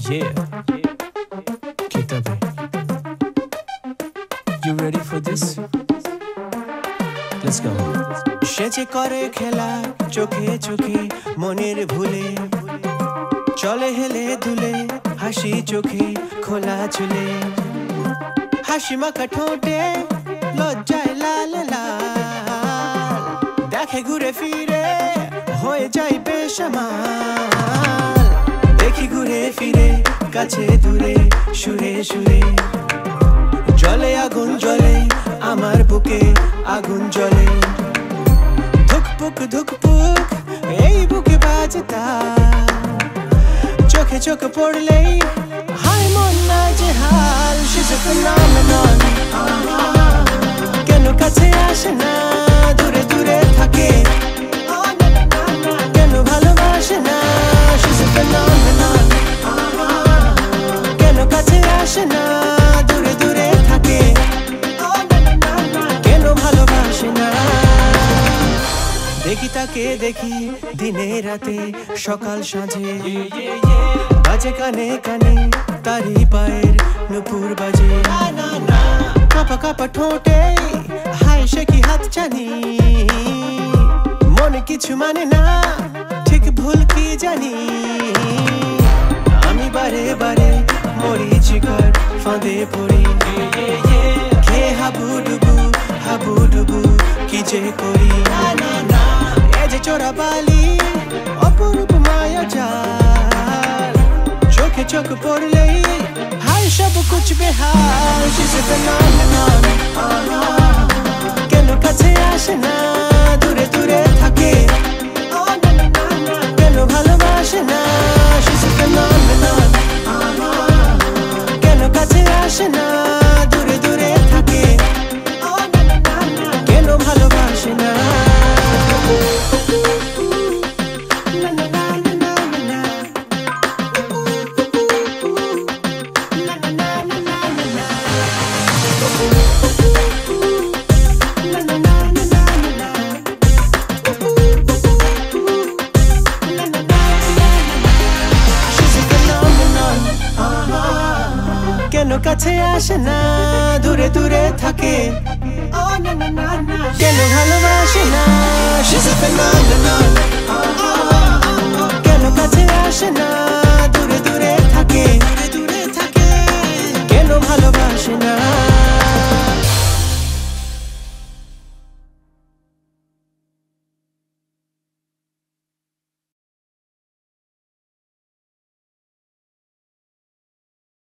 Yeah, Kitabe. You ready for this? Let's go. সেচে করে খেলা চোখে চোখে মনের ভুলে চলে হেলে দুলে হাসি চোখে খোলা চুলে হাসি মাখা ঠোঁটে লজ্জায় লাল লাল দেখে ঘুরে ফিরে হয়ে যায় বেসামাল দেখি ঘুরে ফিরে কাছে দূরে সুরে সুরে জলে আগুন জ্বলে আমার বুকে আগুন জ্বলে ধুকপুক ধুকপুক এই বুকে বাজে তার চোখে চোখ পড়লেই হায় মন নাজেহাল She's a phenomenon কেন কাছে আসে না দূরে দূরে থাকে কেন ভালোবাসে না She's a phenomenon কেন কাছে আসে না দূরে দূরে থাকে কেন ভালোবাসে না দেখি তাকে দেখি দিনে রাতে সকাল সাঁঝে বাজে কানে কানে তারি পায়ের নুপুর বাজে কাপা কাপা ঠোঁটে হায় সে কি হাত জানি মনে কিছু মানে না ঠিক ভুল কি জানি আমি বারে বারে মরি চিকার ফাঁদে পড়ি খেয়ে হাবু ডুবু কি যে করি এ যে চোরা বালি অপরূপ মায়া জাল চোখে চোখ পড়লেই হায় সব কুছ বেহাল She's a phenomenon কেন কাছে আসে না দূরে দূরে থাকে কেন ভালোবাসে না She's a phenomenon কেন কাছে আসে না দূরে দূরে থাকে কেন ভালোবাসে না কেন কাছে আসে না দূরে দূরে থাকে কেন ভালোবাসে না She's a phenomenon কেন কাছে আসে না দূরে দূরে থাকে কেন ভালো